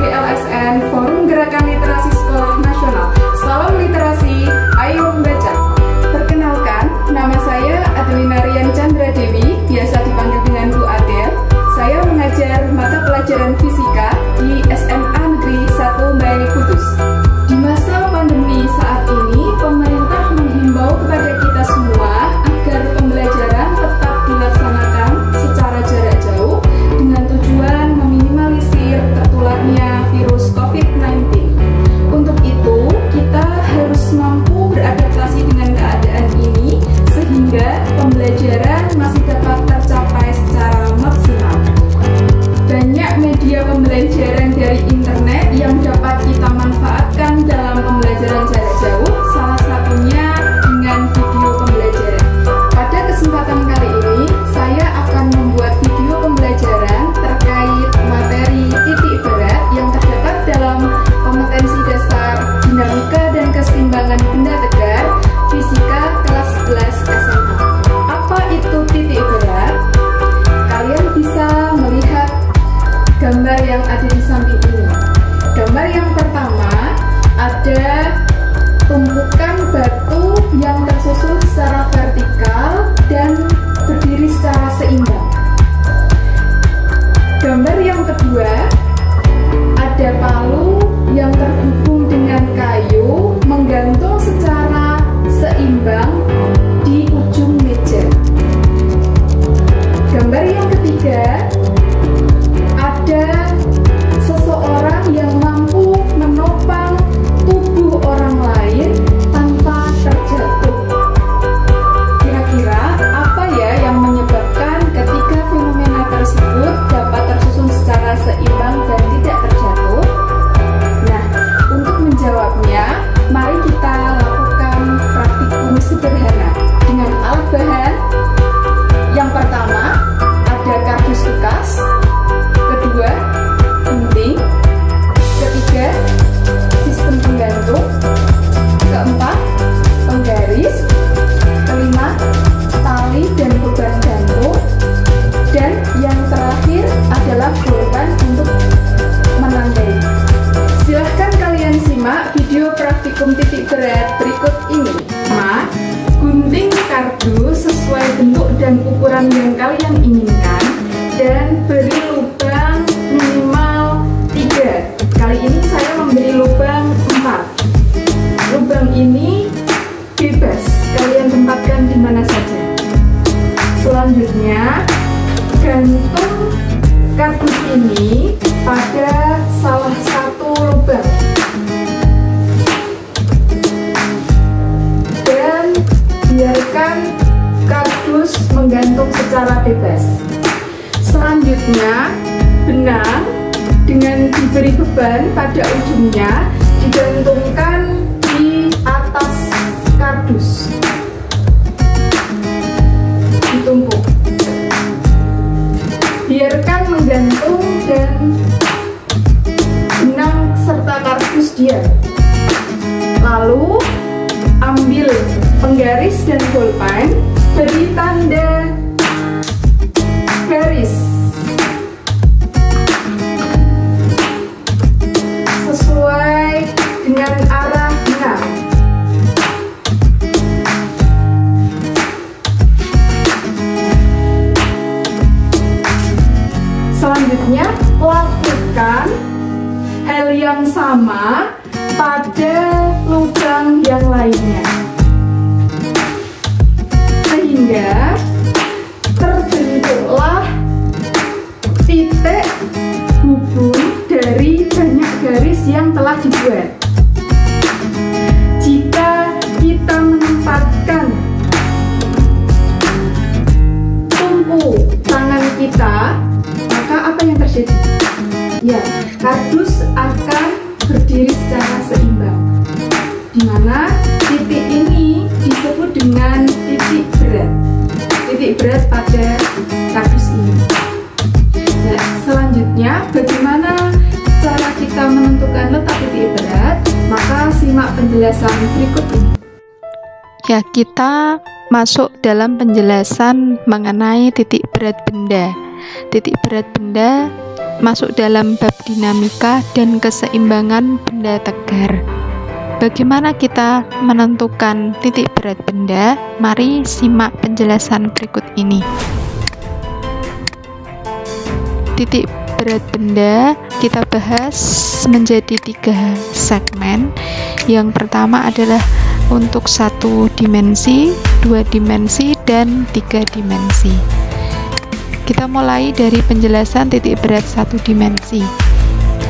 FGLSN Forum Gerakan Literasi Sekolah Nasional. Salam literasi, ayo membaca. Perkenalkan, nama saya Adelina Rian Chandra Dewi, biasa dipanggil dengan Bu Adel. Saya mengajar mata pelajaran fisika di SMA Negeri 1 Mbae Kudus. Di masa pandemi saat ini, pemerintah menghimbau kepada kita semua agar pembelajaran tetap dilaksanakan secara jarak jauh dengan tujuan meminimalisir tertularnya virus COVID-19. Untuk itu, kita harus mampu beradaptasi dengan keadaan ini sehingga pembelajaran masih dapat tercapai secara maksimal. Banyak media pembelajaran dari internet yang dapat kita manfaatkan dalam pembelajaran jarak jauh, salah satunya dengan video pembelajaran. Pada kesempatan kali ini, saya akan membuat video pembelajaran terkait materi titik berat yang terdapat dalam kompetensi dasar dinamika dan keseimbangan benda tegar fisika kelas 11 SMA. Apa itu titik berat? Kalian bisa melihat gambar yang ada di samping ini. Gambar yang pertama ada tumpukan batu yang tersusun secara vertikal dan berdiri secara seimbang. Gambar yang kedua ada palu yang terhubung dengan kayu menggantung secara seimbang di ujung meja. Gambar yang ketiga ada seseorang yang mampu menopang tubuh orang lain tanpa terjatuh. Kira-kira apa ya yang menyebabkan ketiga fenomena tersebut dapat tersusun secara seimbang dan tidak terjatuh? Nah, untuk menjawabnya, mari kita lakukan praktikum sederhana dengan alat bahan. Yang pertama, ada kardus bekas. Kedua, gunting. Ketiga, sistem penggantung. Keempat, penggaris. Kelima, tali dan beban gantung. Dan yang terakhir adalah bolpen untuk menandai. Silahkan kalian simak video praktikum titik berat berikut ini. Gunting kardus sesuai bentuk dan ukuran yang kalian inginkan dan beri lubang minimal 3. Kali ini saya memberi lubang 4. Lubang ini bebas, kalian tempatkan di mana saja. Selanjutnya, gantung kardus ini pada salah satu lubang dan biarkan kardus menggantung secara bebas. Selanjutnya, benang dengan diberi beban pada ujungnya digantungkan di atas kardus, ditumpuk. Biarkan menggantung dan benang serta kardus diam. Lalu ambil penggaris dan bolpen, beri tanda garis sesuai dengan arah benang. Selanjutnya, lakukan hal yang sama pada lubang yang lainnya sehingga terbentuklah titik hubung dari banyak garis yang telah dibuat. Jika kita menempatkan tumpu tangan kita, maka apa yang terjadi? Ya, kardus akan berdiri secara seimbang, di mana titik ini disebut dengan titik berat. Titik berat pada kardus ini. Nah, selanjutnya bagaimana cara kita menentukan letak titik berat? Maka simak penjelasan berikut ini. Ya, kita masuk dalam penjelasan mengenai titik berat benda. Titik berat benda masuk dalam bab dinamika dan keseimbangan benda tegar. Bagaimana kita menentukan titik berat benda? Mari simak penjelasan berikut ini. Titik berat benda kita bahas menjadi 3 segmen. Yang pertama adalah untuk 1 dimensi, 2 dimensi, dan 3 dimensi. Kita mulai dari penjelasan titik berat 1 dimensi.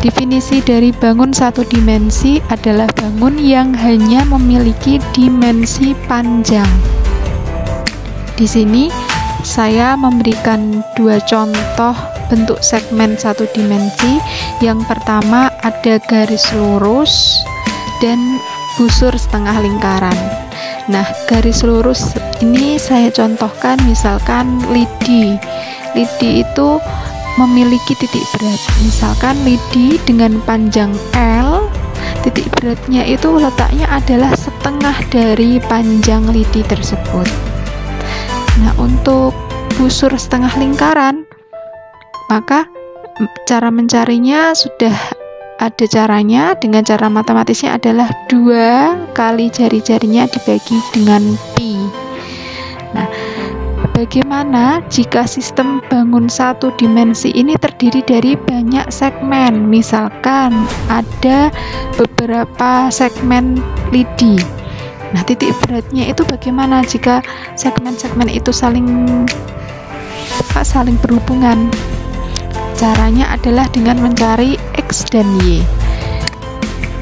Definisi dari bangun 1 dimensi adalah bangun yang hanya memiliki dimensi panjang. Di sini saya memberikan 2 contoh bentuk segmen 1 dimensi. Yang pertama ada garis lurus dan busur setengah lingkaran. Nah, garis lurus ini saya contohkan misalkan lidi. Lidi itu memiliki titik berat. Misalkan lidi dengan panjang L, titik beratnya itu letaknya adalah setengah dari panjang lidi tersebut. Nah, untuk busur setengah lingkaran, maka cara mencarinya sudah ada caranya. Dengan cara matematisnya adalah 2 kali jari-jarinya dibagi dengan pi. Nah, bagaimana jika sistem bangun 1 dimensi ini terdiri dari banyak segmen? Misalkan ada beberapa segmen lidi. Nah, titik beratnya itu bagaimana jika segmen-segmen itu saling berhubungan? Caranya adalah dengan mencari X dan Y.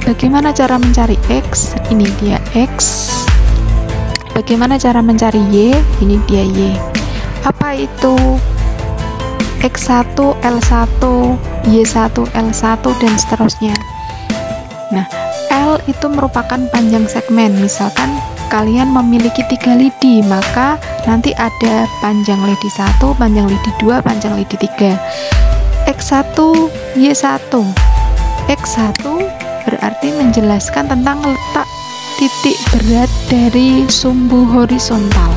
Bagaimana cara mencari X? Ini dia X. Bagaimana cara mencari Y? Ini dia Y. Apa itu X1, L1, Y1, L1, dan seterusnya? Nah, L itu merupakan panjang segmen. Misalkan kalian memiliki 3 lidi, maka nanti ada panjang lidi 1, panjang lidi 2, panjang lidi 3. X1, Y1. X1 berarti menjelaskan tentang letak titik berat dari sumbu horizontal.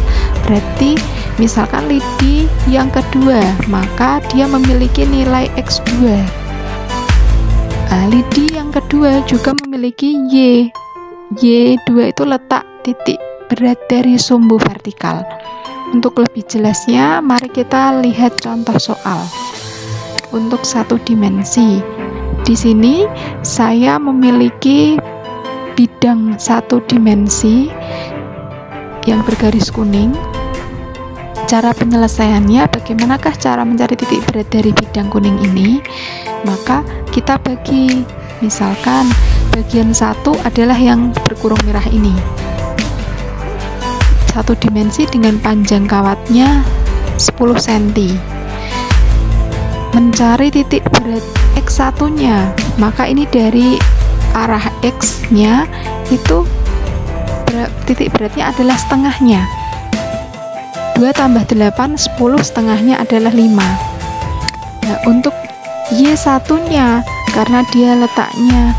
Berarti misalkan lidi yang kedua, maka dia memiliki nilai X2. Lidi yang kedua juga memiliki Y. Y2 itu letak titik berat dari sumbu vertikal. Untuk lebih jelasnya, mari kita lihat contoh soal. Untuk 1 dimensi, di sini saya memiliki bidang 1 dimensi yang bergaris kuning. Cara penyelesaiannya, bagaimanakah cara mencari titik berat dari bidang kuning ini? Maka kita bagi, misalkan bagian 1 adalah yang berkurung merah ini. 1 dimensi dengan panjang kawatnya 10 cm. Mencari titik berat X1 nya, maka ini dari arah X nya itu titik beratnya adalah setengahnya. 2 tambah 8, 10, setengahnya adalah 5. Nah, untuk Y1 nya, karena dia letaknya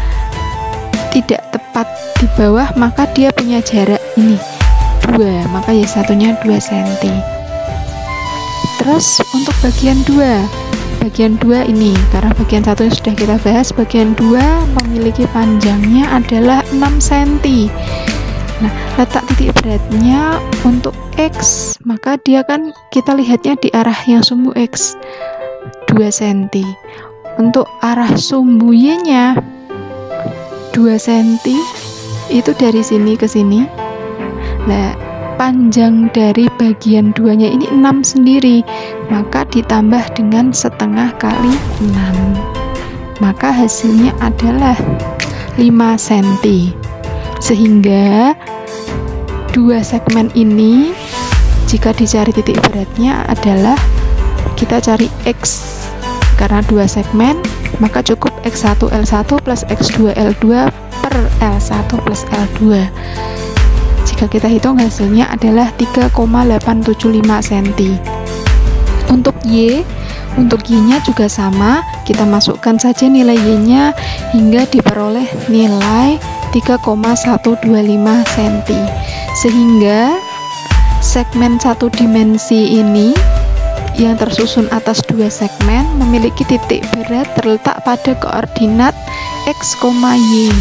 tidak tepat di bawah, maka dia punya jarak ini 2, maka Y1 nya 2 cm. Terus untuk bagian 2 ini, karena bagian 1 sudah kita bahas, bagian 2 memiliki panjangnya adalah 6 cm. Nah, letak titik beratnya untuk X, maka dia kan kita lihatnya di arah yang sumbu X 2 cm. Untuk arah sumbu Y nya 2 cm, itu dari sini ke sini. Nah, panjang dari bagian 2 nya ini 6 sendiri, maka ditambah dengan setengah kali 6, maka hasilnya adalah 5 cm. Sehingga 2 segmen ini jika dicari titik beratnya adalah kita cari X, karena 2 segmen maka cukup X1 L1 plus X2 L2 per L1 plus L2. Jika kita hitung hasilnya adalah 3,875 cm. Untuk Y nya juga sama, kita masukkan saja nilai Y nya hingga diperoleh nilai 3,125 cm. Sehingga segmen 1 dimensi ini yang tersusun atas dua segmen memiliki titik berat terletak pada koordinat X, Y,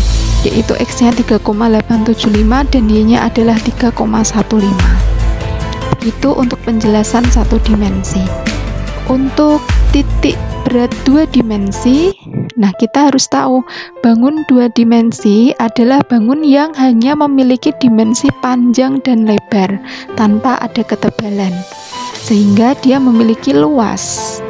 yaitu X-nya 3,875 dan Y-nya adalah 3,15. Begitu untuk penjelasan satu dimensi. Untuk titik berat dua dimensi, nah kita harus tahu bangun dua dimensi adalah bangun yang hanya memiliki dimensi panjang dan lebar tanpa ada ketebalan, sehingga dia memiliki luas.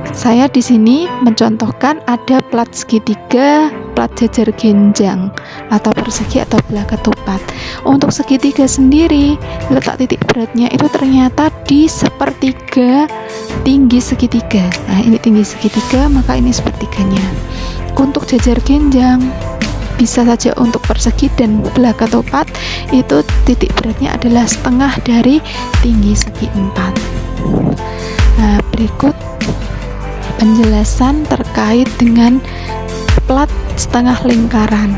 Saya di sini mencontohkan ada plat segitiga, plat jajar genjang, atau persegi atau belah ketupat. Untuk segitiga sendiri, letak titik beratnya itu ternyata di sepertiga tinggi segitiga. Nah, ini tinggi segitiga, maka ini sepertiganya. Untuk jajar genjang, bisa saja untuk persegi dan belah ketupat, itu titik beratnya adalah setengah dari tinggi segi 4. Nah, berikut penjelasan terkait dengan plat setengah lingkaran.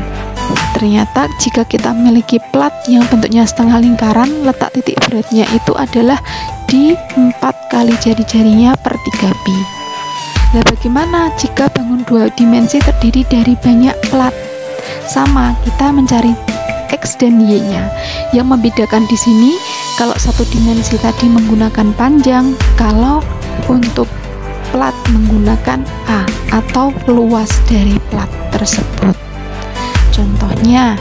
Ternyata jika kita memiliki plat yang bentuknya setengah lingkaran, letak titik beratnya itu adalah di 4 kali jari-jarinya per 3pi. Nah, bagaimana jika bangun dua dimensi terdiri dari banyak plat? Sama, kita mencari X dan Y-nya. Yang membedakan di sini, kalau satu dimensi tadi menggunakan panjang, kalau untuk plat menggunakan A atau luas dari plat tersebut. Contohnya,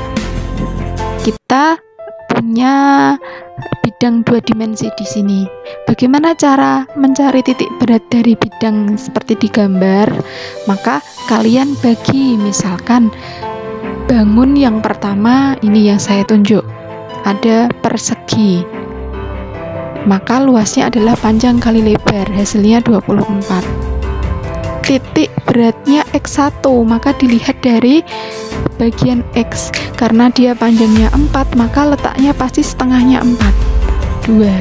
kita punya bidang dua dimensi di sini. Bagaimana cara mencari titik berat dari bidang seperti di gambar? Maka kalian bagi, misalkan bangun yang pertama ini yang saya tunjuk, ada persegi, maka luasnya adalah panjang kali lebar, hasilnya 24. Titik beratnya X1, maka dilihat dari bagian X, karena dia panjangnya 4, maka letaknya pasti setengahnya 4, 2.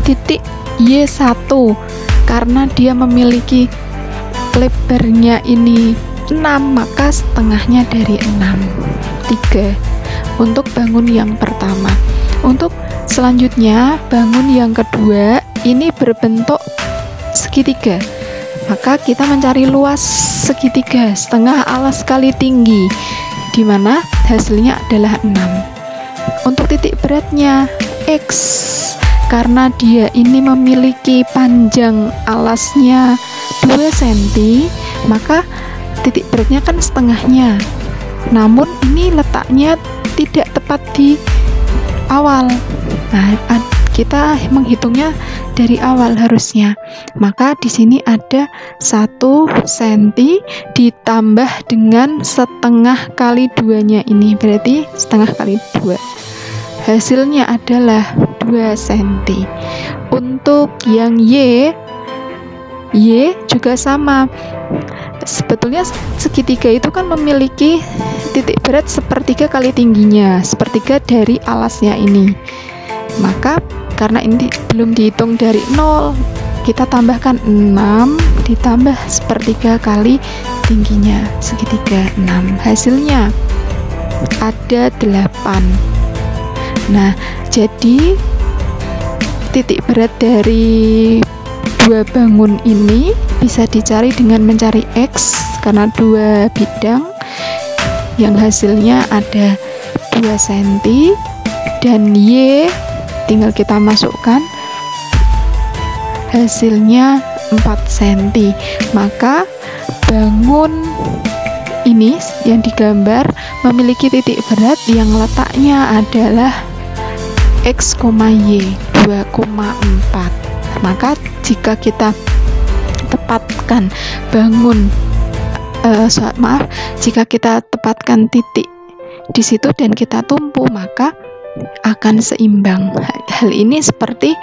Titik Y1, karena dia memiliki lebarnya ini 6, maka setengahnya dari 6, 3. Untuk bangun yang pertama. Untuk selanjutnya, bangun yang kedua ini berbentuk segitiga, maka kita mencari luas segitiga, setengah alas kali tinggi, di mana hasilnya adalah 6. Untuk titik beratnya X, karena dia ini memiliki panjang alasnya 2 cm, maka titik beratnya kan setengahnya, namun ini letaknya tidak tepat di awal. Nah, kita menghitungnya dari awal harusnya. Maka di sini ada 1 cm ditambah dengan setengah kali 2-nya ini, berarti setengah kali 2. Hasilnya adalah 2 cm. Untuk yang Y juga sama. Sebetulnya segitiga itu kan memiliki titik berat sepertiga kali tingginya, sepertiga dari alasnya ini. Maka karena ini belum dihitung dari 0, kita tambahkan 6 ditambah sepertiga kali tingginya segitiga 6, hasilnya ada 8. Nah, jadi titik berat dari dua bangun ini bisa dicari dengan mencari X, karena dua bidang yang hasilnya ada 2 cm, dan Y tinggal kita masukkan, hasilnya 4 cm. Maka bangun ini yang digambar memiliki titik berat yang letaknya adalah X, Y 2,4. Maka jika kita tepatkan jika kita tepatkan titik di situ dan kita tumpu, maka akan seimbang. Hal ini seperti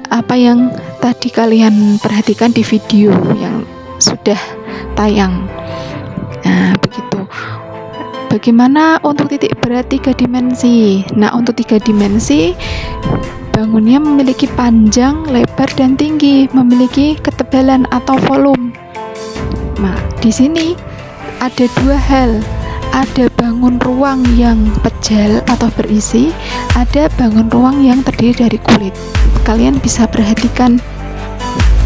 apa yang tadi kalian perhatikan di video yang sudah tayang. Nah, begitu. Bagaimana untuk titik berat 3 dimensi? Nah, untuk 3 dimensi bangunnya memiliki panjang, lebar, dan tinggi, memiliki ketebalan atau volume. Nah, di sini ada 2 hal. Ada bangun ruang yang pejal atau berisi, ada bangun ruang yang terdiri dari kulit. kalian bisa perhatikan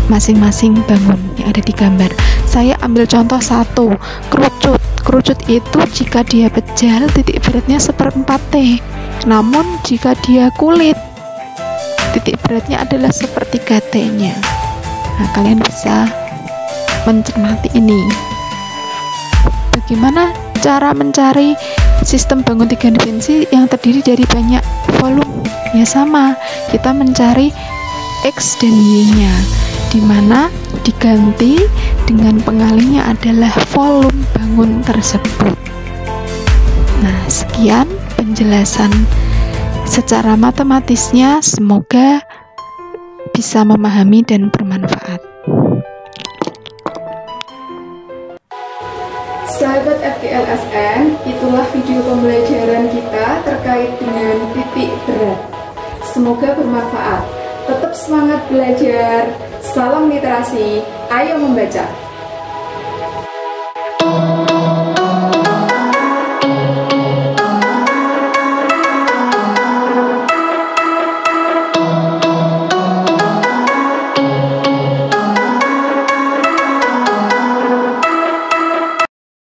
masing-masing bangun yang ada di gambar. Saya ambil contoh satu, kerucut. Kerucut itu jika dia pejal, titik beratnya 1/4 T. Namun jika dia kulit, titik beratnya adalah 1/3 T-nya. Nah, kalian bisa mencermati ini. Bagaimana cara mencari sistem bangun 3 dimensi yang terdiri dari banyak volume? Ya sama, kita mencari X dan Y-nya, dimana diganti dengan pengalinya adalah volume bangun tersebut. Nah, sekian penjelasan secara matematisnya, semoga bisa memahami dan bermanfaat. Sahabat FGLSN, itulah video pembelajaran kita terkait dengan titik berat. Semoga bermanfaat. Tetap semangat belajar. Salam literasi. Ayo membaca.